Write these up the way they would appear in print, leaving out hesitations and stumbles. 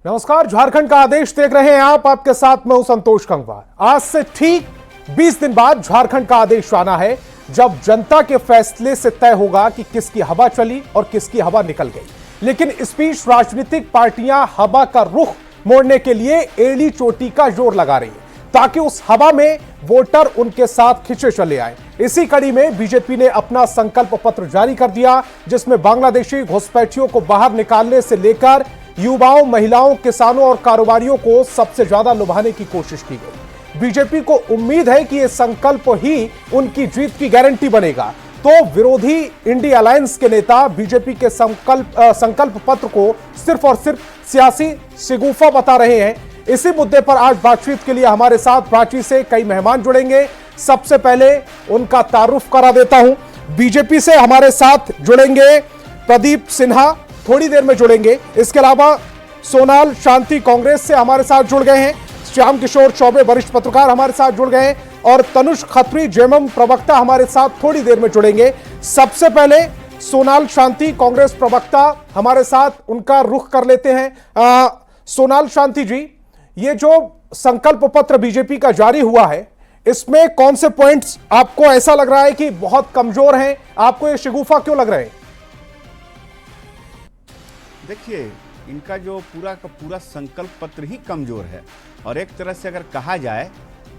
नमस्कार, झारखंड का आदेश देख रहे हैं आप। आपके साथ मैं हूं संतोष गंगवार। आज से ठीक 20 दिन बाद झारखंड का आदेश आना है, जब जनता के फैसले से तय होगा कि किसकी हवा चली और किसकी हवा निकल गई। लेकिन इस बीच राजनीतिक पार्टियां हवा का रुख मोड़ने के लिए एड़ी चोटी का जोर लगा रही है, ताकि उस हवा में वोटर उनके साथ खिंचे चले आए। इसी कड़ी में बीजेपी ने अपना संकल्प पत्र जारी कर दिया, जिसमें बांग्लादेशी घुसपैठियों को बाहर निकालने से लेकर युवाओं, महिलाओं, किसानों और कारोबारियों को सबसे ज्यादा लुभाने की कोशिश की गई। बीजेपी को उम्मीद है कि यह संकल्प ही उनकी जीत की गारंटी बनेगा। तो विरोधी इंडिया अलायंस के नेता बीजेपी के संकल्प पत्र को सिर्फ और सिर्फ सियासी शिगुफा बता रहे हैं। इसी मुद्दे पर आज बातचीत के लिए हमारे साथ रांची से कई मेहमान जुड़ेंगे। सबसे पहले उनका तारुफ करा देता हूं। बीजेपी से हमारे साथ जुड़ेंगे प्रदीप सिन्हा, थोड़ी देर में जुड़ेंगे। इसके अलावा सोनाल शांति कांग्रेस से हमारे साथ जुड़ गए हैं। श्याम किशोर चौबे वरिष्ठ पत्रकार हमारे साथ जुड़ गए हैं और तनुष खत्री जेएमएम प्रवक्ता हमारे साथ थोड़ी देर में जुड़ेंगे। सबसे पहले सोनाल शांति कांग्रेस प्रवक्ता हमारे साथ, उनका रुख कर लेते हैं। सोनाल शांति जी, ये जो संकल्प पत्र बीजेपी का जारी हुआ है, इसमें कौन से पॉइंट्स आपको ऐसा लग रहा है कि बहुत कमजोर हैं? आपको ये शिगुफा क्यों लग रहे हैं? देखिए, इनका जो पूरा का पूरा संकल्प पत्र ही कमजोर है और एक तरह से अगर कहा जाए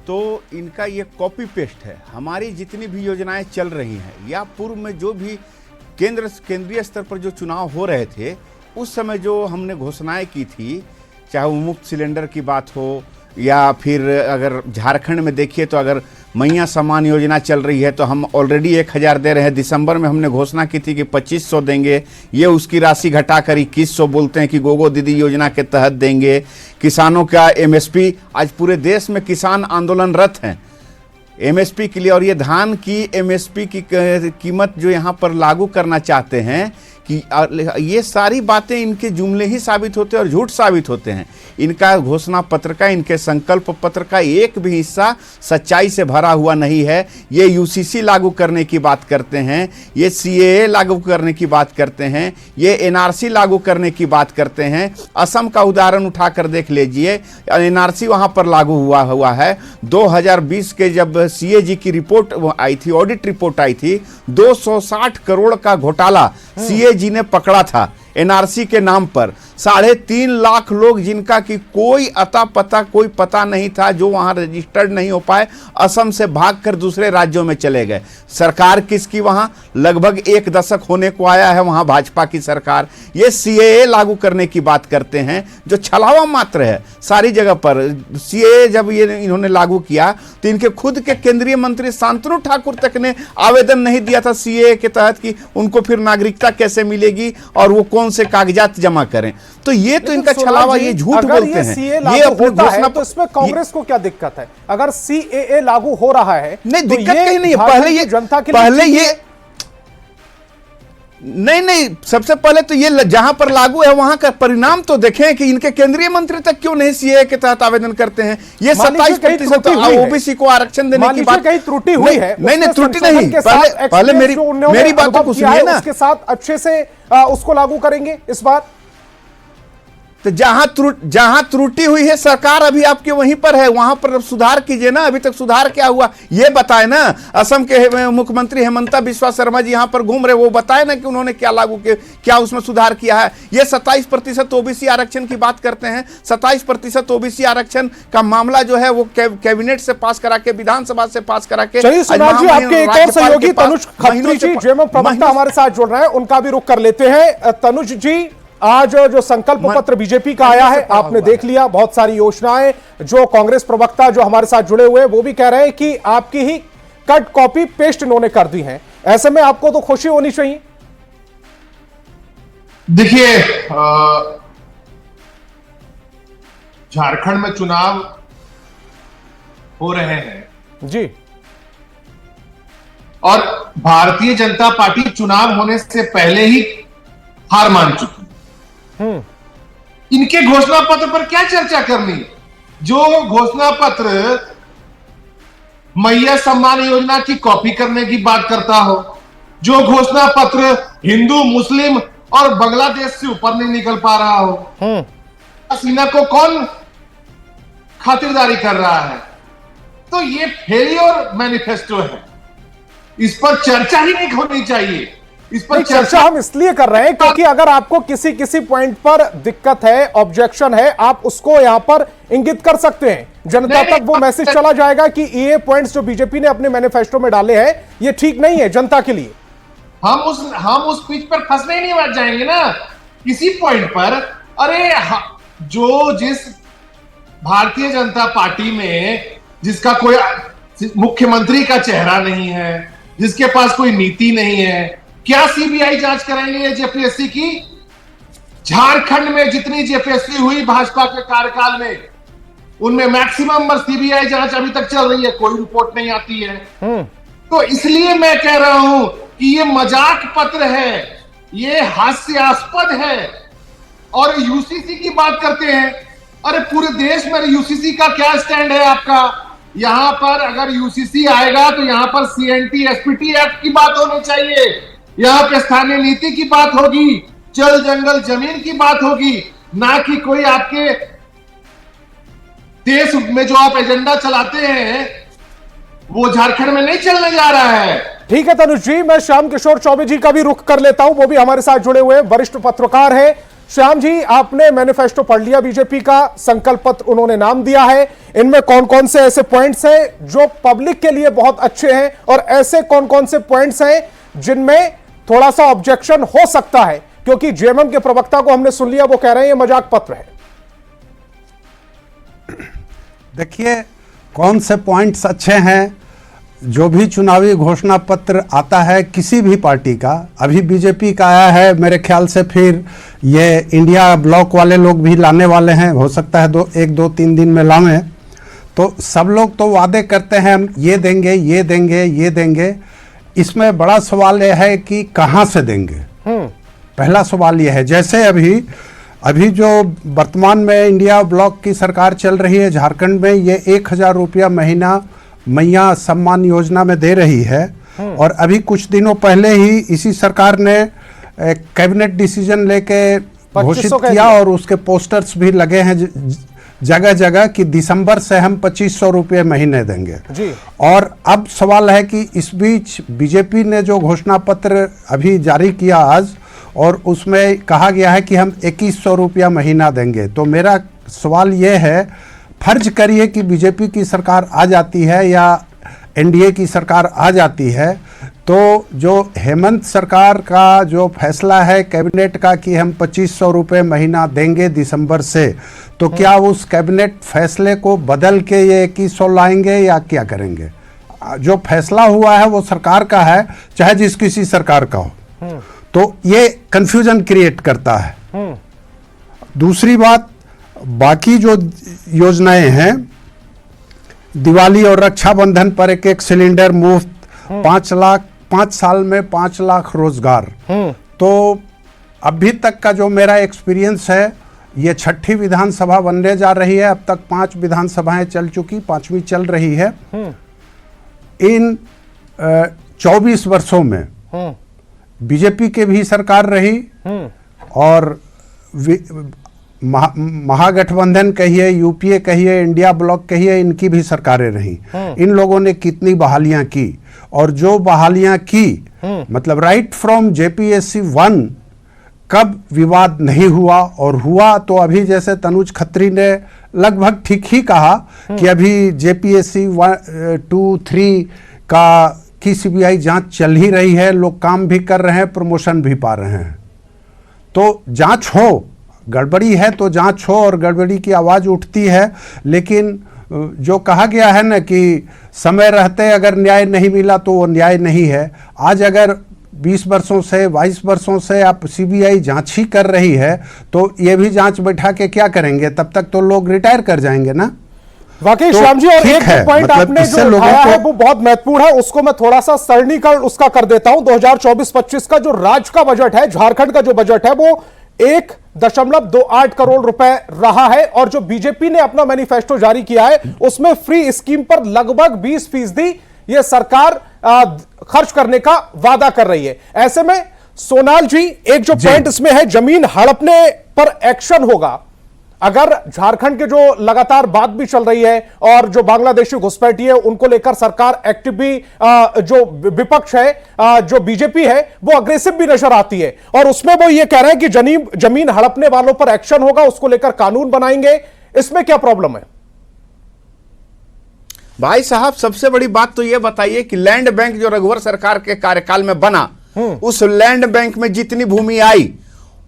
तो इनका ये कॉपी पेस्ट है। हमारी जितनी भी योजनाएं चल रही हैं या पूर्व में जो भी केंद्रीय स्तर पर जो चुनाव हो रहे थे, उस समय जो हमने घोषणाएं की थी, चाहे वो मुफ्त सिलेंडर की बात हो या फिर अगर झारखंड में देखिए तो अगर मैया सम्मान योजना चल रही है तो हम ऑलरेडी 1000 दे रहे हैं। दिसंबर में हमने घोषणा की थी कि 2500 देंगे, ये उसकी राशि घटाकर 2100 बोलते हैं कि गोगो दीदी योजना के तहत देंगे। किसानों का एमएसपी, आज पूरे देश में किसान आंदोलनरत हैं एमएसपी के लिए, और ये धान की एमएसपी की कीमत जो यहाँ पर लागू करना चाहते हैं कि ये सारी बातें इनके जुमले ही साबित होते हैं और झूठ साबित होते हैं। इनका घोषणा पत्र का, इनके संकल्प पत्र का एक भी हिस्सा सच्चाई से भरा हुआ नहीं है। ये यूसीसी लागू करने की बात करते हैं, ये सीएए लागू करने की बात करते हैं, ये एनआरसी लागू करने की बात करते हैं। असम का उदाहरण उठाकर देख लीजिए, एनआरसी वहाँ पर लागू हुआ है। 2020 के जब सीएजी की रिपोर्ट आई थी, ऑडिट रिपोर्ट आई थी, 260 करोड़ का घोटाला सीएजी ने पकड़ा था एनआरसी के नाम पर। 3.5 लाख लोग जिनका कि कोई अता पता, कोई पता नहीं था, जो वहां रजिस्टर्ड नहीं हो पाए, असम से भागकर दूसरे राज्यों में चले गए। सरकार किसकी वहां? लगभग 1 दशक होने को आया है वहां भाजपा की सरकार। ये सीएए लागू करने की बात करते हैं, जो छलावा मात्र है सारी जगह पर। सीएए जब ये इन्होंने लागू किया तो इनके खुद के केंद्रीय मंत्री शांतनु ठाकुर तक ने आवेदन नहीं दिया था सीएए के तहत कि उनको फिर नागरिकता कैसे मिलेगी और वो कौन से कागजात जमा करें। तो ये तो इनका छलावा, ये झूठ बोलते हैं। ये अपने घोषणा, तो इसमें कांग्रेस को क्या दिक्कत है? अगर सीएए लागू हो रहा है नहीं, तो दिक्कत कहीं नहीं है। पहले ये जनता के पहले ये नहीं, सबसे पहले तो ये जहां पर लागू है वहां का परिणाम तो देखें कि इनके केंद्रीय मंत्री तक क्यों नहीं सीएए के तहत आवेदन करते हैं। ये 27% ओबीसी को आरक्षण देने की बात, कहीं त्रुटि हुई है? नहीं, त्रुटि नहीं। पहले मेरी बातों को सुनिए ना। उसके साथ अच्छे से उसको लागू करेंगे इस बार। तो जहां त्रुटि हुई है, सरकार अभी आपके वहीं पर है, वहां पर सुधार कीजिए ना। अभी तक सुधार क्या हुआ ये बताए ना। असम के मुख्यमंत्री हेमंता बिस्वा शर्मा जी यहां पर घूम रहे, वो बताए ना कि उन्होंने क्या लागू किया, क्या उसमें सुधार किया है। ये 27% ओबीसी आरक्षण की बात करते हैं। 27% ओबीसी आरक्षण का मामला जो है वो कैबिनेट से पास करा के, विधानसभा से पास करा के। आपके एक और सहयोगी तनुष खत्री जी जेएमएम प्रवक्ता हमारे साथ जुड़ रहे हैं, उनका भी रुख कर लेते हैं। तनुष जी, आज जो संकल्प पत्र बीजेपी का आया है, आपने देख लिया। बहुत सारी योजनाएं, जो कांग्रेस प्रवक्ता जो हमारे साथ जुड़े हुए हैं वो भी कह रहे हैं कि आपकी ही कट कॉपी पेस्ट इन्होंने कर दी है। ऐसे में आपको तो खुशी होनी चाहिए। देखिए, झारखंड में चुनाव हो रहे हैं जी, और भारतीय जनता पार्टी चुनाव होने से पहले ही हार मान चुकी। इनके घोषणा पत्र पर क्या चर्चा करनी? जो घोषणा पत्र मैया सम्मान योजना की कॉपी करने की बात करता हो, जो घोषणा पत्र हिंदू, मुस्लिम और बांग्लादेश से ऊपर नहीं निकल पा रहा हो, हसीना को कौन खातिरदारी कर रहा है? तो ये फेलियर मैनिफेस्टो है, इस पर चर्चा ही नहीं होनी चाहिए। इस पर चर्चा हम इसलिए कर रहे हैं क्योंकि अगर आपको किसी किसी पॉइंट पर दिक्कत है, ऑब्जेक्शन है, आप उसको यहां पर इंगित कर सकते हैं। जनता तक वो मैसेज चला जाएगा कि ये पॉइंट्स जो बीजेपी ने अपने मैनिफेस्टो में डाले हैं ये ठीक नहीं है जनता के लिए। हम उस पिच पर फंसने नहीं बैठ जाएंगे ना किसी पॉइंट पर। अरे जिस भारतीय जनता पार्टी में जिसका कोई मुख्यमंत्री का चेहरा नहीं है, जिसके पास कोई नीति नहीं है, क्या सीबीआई जांच कराएंगे जेपीएससी की? झारखंड में जितनी जेपीएससी हुई भाजपा के कार्यकाल में, उनमें मैक्सिमम सीबीआई जांच अभी तक चल रही है, कोई रिपोर्ट नहीं आती है। तो इसलिए मैं कह रहा हूं कि ये मजाक पत्र है, ये हास्यास्पद है। और यूसीसी की बात करते हैं, अरे पूरे देश में यूसीसी का क्या स्टैंड है आपका? यहां पर अगर यूसीसी आएगा तो यहां पर सीएनटी एसपीटी एक्ट की बात होनी चाहिए, यहां पे स्थानीय नीति की बात होगी, जल जंगल जमीन की बात होगी, ना कि कोई आपके देश में जो आप एजेंडा चलाते हैं वो झारखंड में नहीं चलने जा रहा है। ठीक है तनुज जी, मैं श्याम किशोर चौबे जी का भी रुख कर लेता हूं, वो भी हमारे साथ जुड़े हुए वरिष्ठ पत्रकार हैं। श्याम जी, आपने मैनिफेस्टो पढ़ लिया बीजेपी का, संकल्प पत्र उन्होंने नाम दिया है, इनमें कौन कौन से ऐसे पॉइंट्स हैं जो पब्लिक के लिए बहुत अच्छे हैं और ऐसे कौन कौन से पॉइंट्स हैं जिनमें थोड़ा सा ऑब्जेक्शन हो सकता है? क्योंकि जेएमएम के प्रवक्ता को हमने सुन लिया, वो कह रहे हैं ये मजाक पत्र है। देखिए, कौन से पॉइंट्स अच्छे हैं। जो भी चुनावी घोषणा पत्र आता है किसी भी पार्टी का, अभी बीजेपी का आया है, मेरे ख्याल से फिर ये इंडिया ब्लॉक वाले लोग भी लाने वाले हैं, हो सकता है एक दो तीन दिन में लाएं। तो सब लोग तो वादे करते हैं हम ये देंगे, ये देंगे, ये देंगे। इसमें बड़ा सवाल यह है कि कहाँ से देंगे। पहला सवाल यह है, जैसे अभी जो वर्तमान में इंडिया ब्लॉक की सरकार चल रही है झारखंड में, ये 1000 रुपया महीना मैया सम्मान योजना में दे रही है। और अभी कुछ दिनों पहले ही इसी सरकार ने कैबिनेट डिसीजन लेके घोषित किया और उसके पोस्टर्स भी लगे हैं जगह जगह कि दिसंबर से हम 2500 रुपये महीने देंगे जी। और अब सवाल है कि इस बीच बीजेपी ने जो घोषणा पत्र अभी जारी किया आज, और उसमें कहा गया है कि हम 2100 रुपया महीना देंगे। तो मेरा सवाल ये है, फर्ज करिए कि बीजेपी की सरकार आ जाती है या एनडीए की सरकार आ जाती है, तो जो हेमंत सरकार का जो फैसला है कैबिनेट का कि हम 2500 रुपये महीना देंगे दिसंबर से, तो क्या उस कैबिनेट फैसले को बदल के ये 2100 लाएंगे या क्या करेंगे? जो फैसला हुआ है वो सरकार का है, चाहे जिस किसी सरकार का हो। तो ये कंफ्यूजन क्रिएट करता है। दूसरी बात, बाकी जो योजनाएं हैं, दिवाली और रक्षाबंधन पर एक सिलेंडर मुफ्त, 5 साल में 5 लाख रोजगार। तो अभी तक का जो मेरा एक्सपीरियंस है, ये 6ठी विधानसभा बनने जा रही है। अब तक 5 विधानसभाएं चल चुकी, 5वीं चल रही है। इन 24 वर्षों में बीजेपी के भी सरकार रही और महागठबंधन कहिए, यूपीए कहिए, इंडिया ब्लॉक कहिए, इनकी भी सरकारें रही। इन लोगों ने कितनी बहालियां की, और जो बहालियां की मतलब राइट फ्रॉम जेपीएससी 1 कब विवाद नहीं हुआ, और हुआ तो अभी जैसे तनुज खत्री ने लगभग ठीक ही कहा कि अभी जेपीएससी 2, 3 की सीबीआई जांच चल ही रही है, लोग काम भी कर रहे हैं, प्रमोशन भी पा रहे हैं। तो जांच हो, गड़बड़ी है तो जांच हो, और गड़बड़ी की आवाज़ उठती है। लेकिन जो कहा गया है ना कि समय रहते अगर न्याय नहीं मिला तो वो न्याय नहीं है। आज अगर 20 वर्षों से 22 वर्षों से आप सीबीआई जांच ही कर रही है, तो ये भी जांच बैठा के क्या करेंगे? तब तक तो लोग रिटायर कर जाएंगे ना। वाकई श्याम जी, और एक पॉइंट आपने जो उठाया है वो बहुत महत्वपूर्ण है, उसको मैं थोड़ा सा सरलीकरण उसका कर देता हूं। 2024-25 का जो राज्य का बजट है, झारखंड का जो बजट है, वो 1.28 करोड़ रुपए रहा है, और जो बीजेपी ने अपना मैनिफेस्टो जारी किया है उसमें फ्री स्कीम पर लगभग 20% यह सरकार खर्च करने का वादा कर रही है। ऐसे में सोनाल जी, एक जो पॉइंट इसमें है, जमीन हड़पने पर एक्शन होगा, अगर झारखंड के जो लगातार बात भी चल रही है और जो बांग्लादेशी घुसपैठी है उनको लेकर सरकार एक्टिव भी, जो विपक्ष है, जो बीजेपी है, वो अग्रेसिव भी नजर आती है और उसमें वो ये कह रहे हैं कि जमीन हड़पने वालों पर एक्शन होगा, उसको लेकर कानून बनाएंगे। इसमें क्या प्रॉब्लम है? भाई साहब, सबसे बड़ी बात तो यह बताइए कि लैंड बैंक जो रघुवर सरकार के कार्यकाल में बना, उस लैंड बैंक में जितनी भूमि आई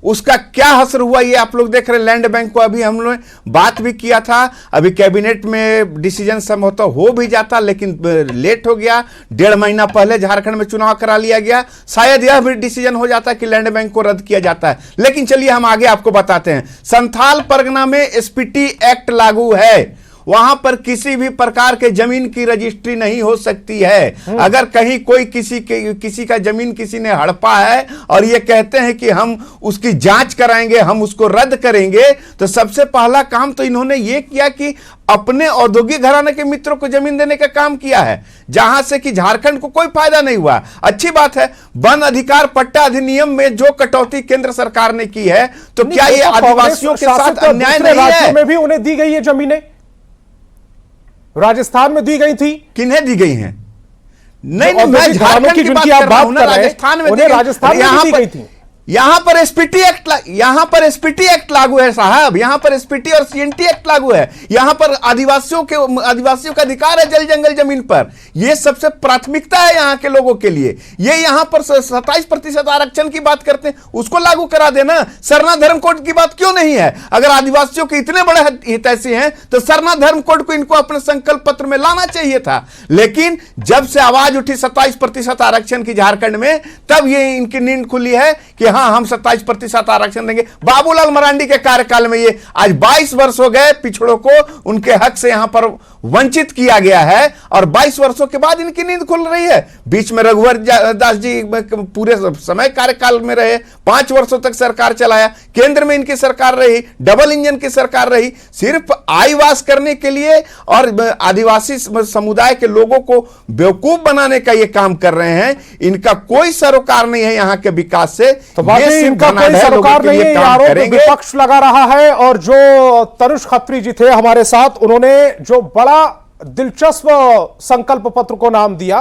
उसका क्या असर हुआ ये आप लोग देख रहे हैं। लैंड बैंक को अभी हम लोग बात भी किया था, अभी कैबिनेट में डिसीजन संभवतः हो भी जाता, लेकिन लेट हो गया। 1.5 महीना पहले झारखंड में चुनाव करा लिया गया, शायद यह भी डिसीजन हो जाता कि लैंड बैंक को रद्द किया जाता है। लेकिन चलिए हम आगे आपको बताते हैं। संथाल परगना में एसपीटी एक्ट लागू है, वहां पर किसी भी प्रकार के जमीन की रजिस्ट्री नहीं हो सकती है। अगर कहीं कोई किसी का जमीन किसी ने हड़पा है और ये कहते हैं कि हम उसकी जांच कराएंगे, हम उसको रद्द करेंगे, तो सबसे पहला काम तो इन्होंने ये किया कि अपने औद्योगिक घराने के मित्रों को जमीन देने का काम किया है, जहां से कि झारखंड को कोई फायदा नहीं हुआ। अच्छी बात है, वन अधिकार पट्टा अधिनियम में जो कटौती केंद्र सरकार ने की है, तो क्या ये आदिवासियों के साथ अन्याय नहीं है? में भी उन्हें दी गई है जमीनें, राजस्थान में दी गई थी। किन्हें दी गई हैं? नहीं, मैं झारखंड की जिनकी आप बात कर रहे हैं, राजस्थान में दी गई थी। यहां पर एसपीटी एक्ट लागू है साहब, यहां पर एसपीटी और सीएनटी एक्ट लागू है। यहां पर आदिवासियों का अधिकार है जल जंगल जमीन पर, यह सबसे प्राथमिकता है यहां के लोगों के लिए। ये यहां पर 27% आरक्षण की बात करते हैं, उसको लागू करा देना। सरना धर्म कोड की बात क्यों नहीं है? अगर आदिवासियों के इतने बड़े हितैषी हैं तो सरना धर्म कोड को इनको अपने संकल्प पत्र में लाना चाहिए था। लेकिन जब से आवाज उठी 27% आरक्षण की झारखंड में, तब ये इनकी नींद खुली है कि हाँ, हम 27% आरक्षण देंगे। बाबूलाल मरांडी के कार्यकाल में ये आज 22 वर्ष हो गए, पिछड़ों को उनके हक से यहां पर वंचित किया गया है और 22 वर्षों के बाद इनकी नींद खुल रही है। बीच में रघुवर दास जी पूरे समय कार्यकाल में रहे, 5 वर्षों तक सरकार चलाया, केंद्र में इनकी सरकार रही, डबल इंजन की सरकार रही, सिर्फ आईवास करने के लिए और आदिवासी समुदाय के लोगों को बेवकूफ बनाने का ये काम कर रहे हैं। इनका कोई सरोकार नहीं है यहाँ के विकास से, इनका कोई सरोकार नहीं है, आरोप विपक्ष लगा रहा है। और जो तनुष खत्री जी थे हमारे साथ, उन्होंने जो बड़ा दिलचस्प संकल्प पत्र को नाम दिया,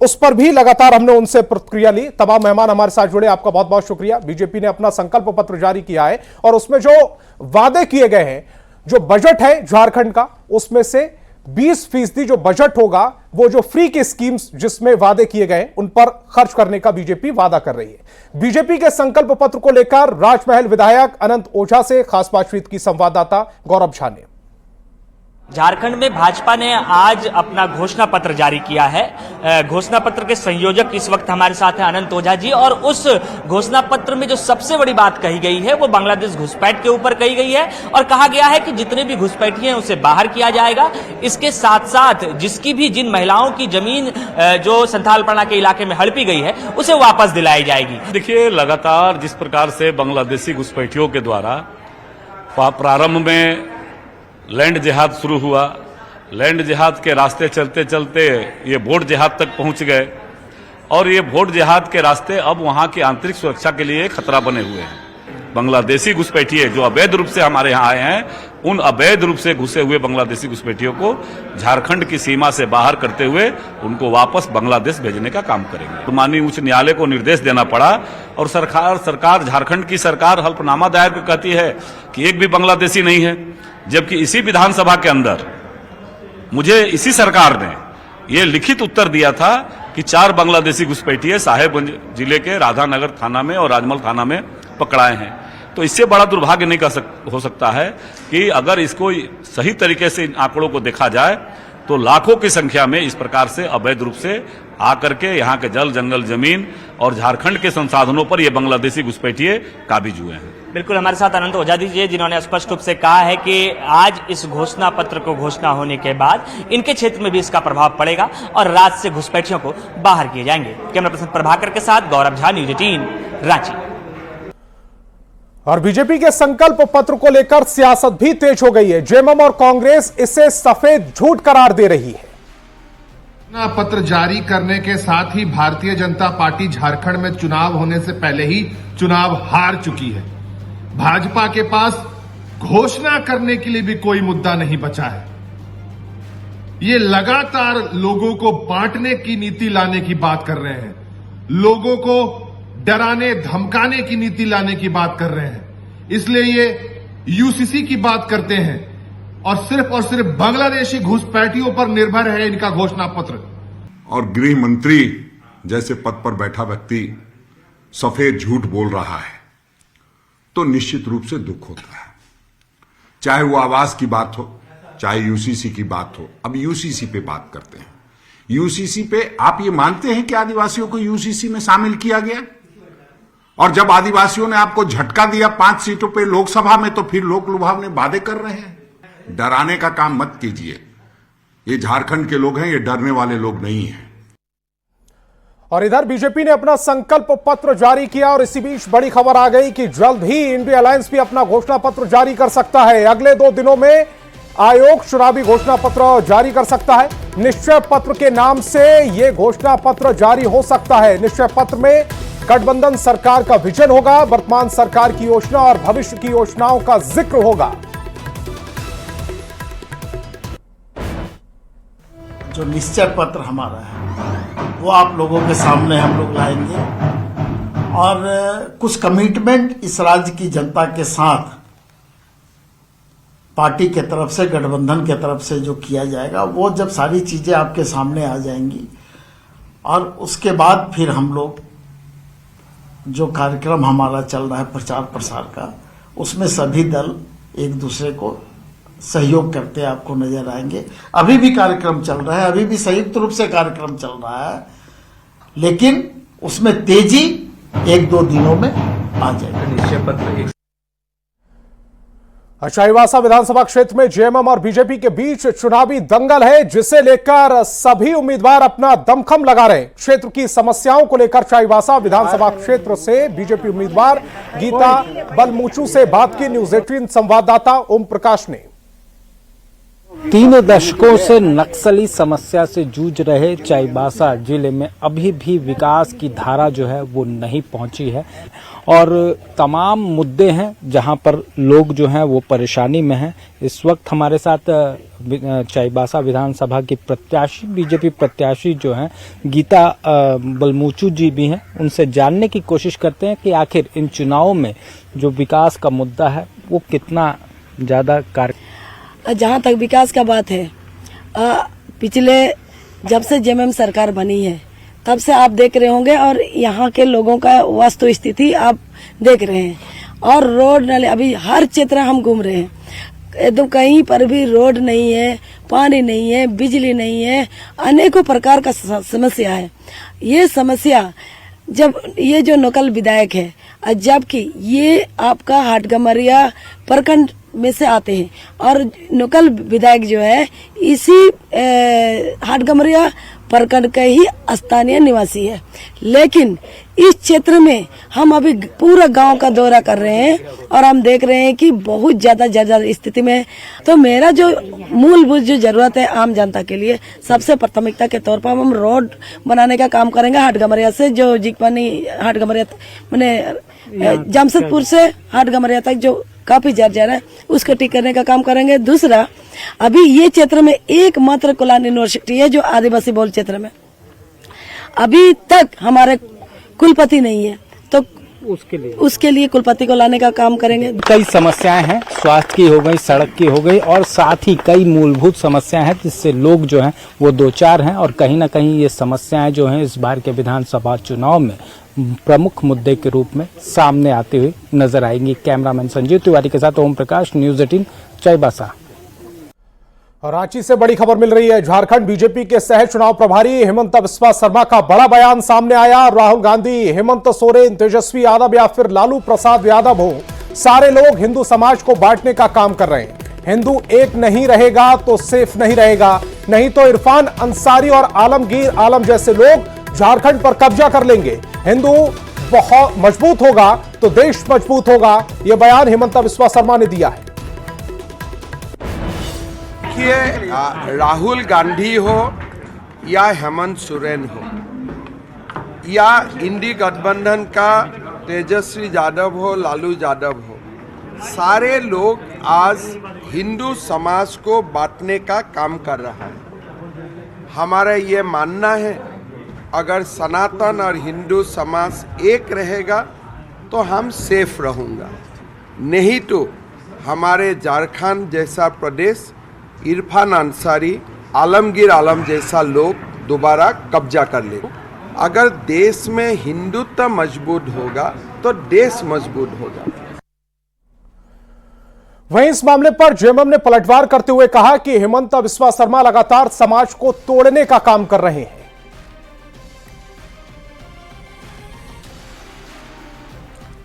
उस पर भी लगातार हमने उनसे प्रतिक्रिया ली। तमाम मेहमान हमारे साथ जुड़े, आपका बहुत बहुत शुक्रिया। बीजेपी ने अपना संकल्प पत्र जारी किया है और उसमें जो वादे किए गए हैं, जो बजट है झारखंड का, उसमें से 20% जो बजट होगा वो जो फ्री के स्कीम्स जिसमें वादे किए गए उन पर खर्च करने का बीजेपी वादा कर रही है। बीजेपी के संकल्प पत्र को लेकर राजमहल विधायक अनंत ओझा से खास बातचीत की संवाददाता गौरव झा ने। झारखंड में भाजपा ने आज अपना घोषणा पत्र जारी किया है। घोषणा पत्र के संयोजक इस वक्त हमारे साथ हैं अनंत ओझा जी, और उस घोषणा पत्र में जो सबसे बड़ी बात कही गई है वो बांग्लादेश घुसपैठ के ऊपर कही गई है और कहा गया है कि जितने भी घुसपैठी हैं उसे बाहर किया जाएगा। इसके साथ साथ जिन महिलाओं की जमीन जो संथाल परगना के इलाके में हड़पी गई है उसे वापस दिलाई जाएगी। देखिए, लगातार जिस प्रकार से बांग्लादेशी घुसपैठियों के द्वारा प्रारंभ में लैंड जिहाद शुरू हुआ, लैंड जिहाद के रास्ते चलते चलते ये वोट जिहाद तक पहुंच गए और ये वोट जिहाद के रास्ते अब वहां की आंतरिक सुरक्षा के लिए खतरा बने हुए हैं। बांग्लादेशी घुसपैठिए जो अवैध रूप से हमारे यहाँ आए हैं, उन अवैध रूप से घुसे हुए बांग्लादेशी घुसपैठियों को झारखंड की सीमा से बाहर करते हुए उनको वापस बांग्लादेश भेजने का काम करेंगे। माननीय उच्च न्यायालय को निर्देश देना पड़ा और सरकार झारखंड की सरकार हल्फनामा दायर कर कहती है कि एक भी बांग्लादेशी नहीं है, जबकि इसी विधानसभा के अंदर मुझे इसी सरकार ने यह लिखित उत्तर दिया था कि 4 बांग्लादेशी घुसपैठिए साहेबगंज जिले के राधानगर थाना में और राजमहल थाना में पकड़ाए हैं। तो इससे बड़ा दुर्भाग्य नहीं हो सकता है कि अगर इसको सही तरीके से इन आंकड़ों को देखा जाए तो लाखों की संख्या में इस प्रकार से अवैध रूप से आकर के यहाँ के जल जंगल जमीन और झारखंड के संसाधनों पर ये बांग्लादेशी घुसपैठिए काबिज हुए हैं। बिल्कुल, हमारे साथ अनंत ओझा जी जिन्होंने स्पष्ट रूप से कहा है कि आज इस घोषणा पत्र को घोषणा होने के बाद इनके क्षेत्र में भी इसका प्रभाव पड़ेगा और राज्य से घुसपैठियों को बाहर किए जाएंगे। कैमरा पर्सन प्रभाकर के साथ गौरव झा, न्यूज 18 रांची। और बीजेपी के संकल्प पत्र को लेकर सियासत भी तेज हो गई है। जेएमएम और कांग्रेस इसे सफेद झूठ करार दे रही है। पत्र जारी करने के साथ ही भारतीय जनता पार्टी झारखंड में चुनाव होने से पहले ही चुनाव हार चुकी है। भाजपा के पास घोषणा करने के लिए भी कोई मुद्दा नहीं बचा है। ये लगातार लोगों को बांटने की नीति लाने की बात कर रहे हैं, लोगों को डराने धमकाने की नीति लाने की बात कर रहे हैं। इसलिए ये यूसीसी की बात करते हैं और सिर्फ बांग्लादेशी घुसपैठियों पर निर्भर है इनका घोषणा पत्र। और गृह मंत्री जैसे पद पर बैठा व्यक्ति सफेद झूठ बोल रहा है तो निश्चित रूप से दुख होता है। चाहे वो आवास की बात हो, चाहे यूसीसी की बात हो। अब यूसीसी पे बात करते हैं। यूसीसी पे आप ये मानते हैं कि आदिवासियों को यूसीसी में शामिल किया गया? और जब आदिवासियों ने आपको झटका दिया 5 सीटों पे लोकसभा में, तो फिर लोक लुभावने वादे कर रहे हैं। डराने का काम मत कीजिए। ये झारखंड के लोग हैं, ये डरने वाले लोग नहीं हैं। और इधर बीजेपी ने अपना संकल्प पत्र जारी किया और इसी बीच बड़ी खबर आ गई कि जल्द ही इंडिया अलायंस भी अपना घोषणा पत्र जारी कर सकता है। अगले 2 दिनों में आयोग चुनावी घोषणा पत्र जारी कर सकता है। निश्चय पत्र के नाम से यह घोषणा पत्र जारी हो सकता है। निश्चय पत्र में गठबंधन सरकार का विजन होगा, वर्तमान सरकार की योजना और भविष्य की योजनाओं का जिक्र होगा। जो निश्चय पत्र हमारा है वो आप लोगों के सामने हम लोग लाएंगे और कुछ कमिटमेंट इस राज्य की जनता के साथ पार्टी के तरफ से, गठबंधन के तरफ से जो किया जाएगा, वो जब सारी चीजें आपके सामने आ जाएंगी और उसके बाद फिर हम लोग जो कार्यक्रम हमारा चल रहा है प्रचार प्रसार का, उसमें सभी दल एक दूसरे को सहयोग करते आपको नजर आएंगे। अभी भी कार्यक्रम चल रहा है, अभी भी संयुक्त रूप से कार्यक्रम चल रहा है, लेकिन उसमें तेजी 1-2 दिनों में आ जाएगी। चाईबासा विधानसभा क्षेत्र में जेएमएम और बीजेपी के बीच चुनावी दंगल है, जिसे लेकर सभी उम्मीदवार अपना दमखम लगा रहे हैं। क्षेत्र की समस्याओं को लेकर चाईबासा विधानसभा क्षेत्र से बीजेपी उम्मीदवार गीता बलमूचू से बात की न्यूज 18 संवाददाता ओम प्रकाश ने। 3 दशकों से नक्सली समस्या से जूझ रहे चाईबासा जिले में अभी भी विकास की धारा जो है वो नहीं पहुंची है और तमाम मुद्दे हैं जहां पर लोग जो हैं वो परेशानी में हैं। इस वक्त हमारे साथ चाईबासा विधानसभा की प्रत्याशी, बीजेपी प्रत्याशी जो हैं गीता बलमूचू जी भी हैं। उनसे जानने की कोशिश करते हैं कि आखिर इन चुनावों में जो विकास का मुद्दा है वो कितना ज्यादा कार्य। जहाँ तक विकास का बात है, पिछले जब से जेएमएम सरकार बनी है तब से आप देख रहे होंगे और यहाँ के लोगों का वास्तु स्थिति आप देख रहे हैं। और रोड नाले अभी हर क्षेत्र हम घूम रहे हैं, एकदम कहीं पर भी रोड नहीं है, पानी नहीं है, बिजली नहीं है, अनेकों प्रकार का समस्या है। ये समस्या जब ये जो नकल विधायक है, जबकि ये आपका हाटगमरिया प्रखंड में से आते हैं और नकल विधायक जो है इसी हाटगमरिया प्रखंड का ही स्थानीय निवासी है। लेकिन इस क्षेत्र में हम अभी पूरा गांव का दौरा कर रहे हैं और हम देख रहे हैं कि बहुत ज्यादा जर्जर स्थिति में है। तो मेरा जो मूलभूत जो जरूरत है आम जनता के लिए, सबसे प्राथमिकता के तौर पर हम रोड बनाने का काम करेंगे। हाटगमरिया से जो जिकपानी हाटगमरिया मैंने जमशेदपुर से हाटगमरिया तक जो काफी जर्जर है उसको ठीक करने का काम करेंगे। दूसरा, अभी ये क्षेत्र में एकमात्र कोलान यूनिवर्सिटी है जो आदिवासी बहुल क्षेत्र में, अभी तक हमारे कुलपति नहीं है, तो उसके लिए कुलपति को लाने का काम करेंगे। कई समस्याएं हैं, स्वास्थ्य की हो गई, सड़क की हो गई और साथ ही कई मूलभूत समस्याएं हैं जिससे लोग जो हैं वो 2-4 हैं और कहीं ना कहीं ये समस्याएं जो हैं इस बार के विधानसभा चुनाव में प्रमुख मुद्दे के रूप में सामने आते हुए नजर आएंगी। कैमरामैन संजीव तिवारी के साथ ओम प्रकाश, न्यूज 18 चाईबासा। और रांची से बड़ी खबर मिल रही है। झारखंड बीजेपी के सह चुनाव प्रभारी हेमंत बिस्वा शर्मा का बड़ा बयान सामने आया। राहुल गांधी, हेमंत सोरेन, तेजस्वी यादव या फिर लालू प्रसाद यादव हो, सारे लोग हिंदू समाज को बांटने का काम कर रहे हैं। हिंदू एक नहीं रहेगा तो सेफ नहीं रहेगा, नहीं तो इरफान अंसारी और आलमगीर आलम जैसे लोग झारखंड पर कब्जा कर लेंगे। हिंदू बहुत मजबूत होगा तो देश मजबूत होगा, यह बयान हेमंत बिस्वा शर्मा ने दिया है। राहुल गांधी हो या हेमंत सोरेन हो या इंडी गठबंधन का तेजस्वी यादव हो, लालू यादव हो, सारे लोग आज हिंदू समाज को बांटने का काम कर रहा है। हमारा ये मानना है अगर सनातन और हिंदू समाज एक रहेगा तो हम सेफ रहूँगा, नहीं तो हमारे झारखंड जैसा प्रदेश इरफान अंसारी, आलमगीर आलम जैसा लोग दोबारा कब्जा कर ले। अगर देश में हिंदुत्व मजबूत होगा तो देश मजबूत होगा। वहीं इस मामले पर जेएमएम ने पलटवार करते हुए कहा कि हेमंत बिस्वा शर्मा लगातार समाज को तोड़ने का काम कर रहे हैं।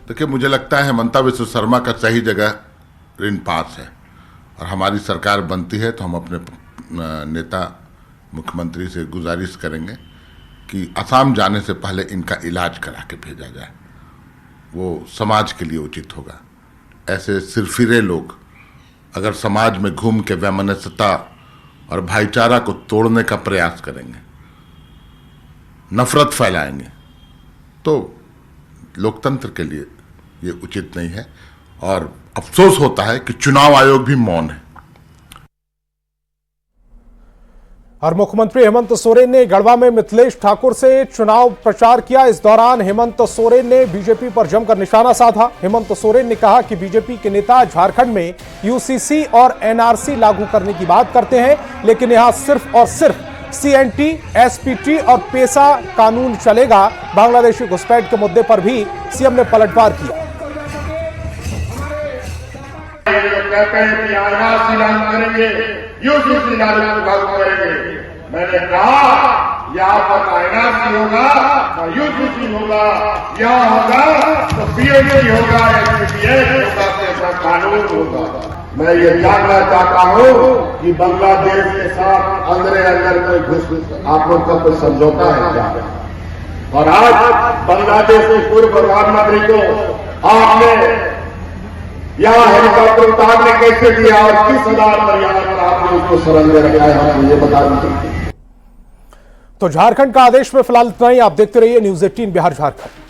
देखिए, मुझे लगता है हेमंता बिस्वा शर्मा का सही जगह ऋण पास है और हमारी सरकार बनती है तो हम अपने नेता मुख्यमंत्री से गुजारिश करेंगे कि असम जाने से पहले इनका इलाज करा के भेजा जाए, वो समाज के लिए उचित होगा। ऐसे सिरफिरे लोग अगर समाज में घूम के वैमनस्यता और भाईचारा को तोड़ने का प्रयास करेंगे, नफरत फैलाएंगे, तो लोकतंत्र के लिए ये उचित नहीं है। और अफसोस होता है कि चुनाव आयोग भी मौन है। और मुख्यमंत्री हेमंत सोरेन ने गढ़वा में मिथिलेश ठाकुर से चुनाव प्रचार किया। इस दौरान हेमंत सोरेन ने बीजेपी पर जमकर निशाना साधा। हेमंत सोरेन ने कहा कि बीजेपी के नेता झारखंड में यूसीसी और एनआरसी लागू करने की बात करते हैं, लेकिन यहां सिर्फ और सिर्फ सीएनटी, एसपीटी और पेशा कानून चलेगा। बांग्लादेशी घुसपैठ के मुद्दे पर भी सीएम ने पलटवार किया। कहते हैं कि एनआरसी लागू करेंगे, यूसीसी लागू करेंगे। मैंने कहा यहाँ पर एनआरसी होगा, यूसीसी होगा, यहाँ होगा तो सीएनटी होगा, एसपीटी होगा, पेशा कानून होगा। मैं ये जानना चाहता हूँ कि बांग्लादेश के साथ अंदर कोई घुस आप लोग का कोई समझौता है क्या? और आज बांग्लादेश के पूर्व प्रधानमंत्री को आपने यहाँ हेलीकॉप्टर उतारने कैसे दिया और किस आधार पर यहाँ पर आपने उसको शरण दे रखा है, हम मुझे बता दीजिए। तो झारखंड का आदेश में फिलहाल इतना ही। आप देखते रहिए न्यूज़ 18 बिहार झारखंड।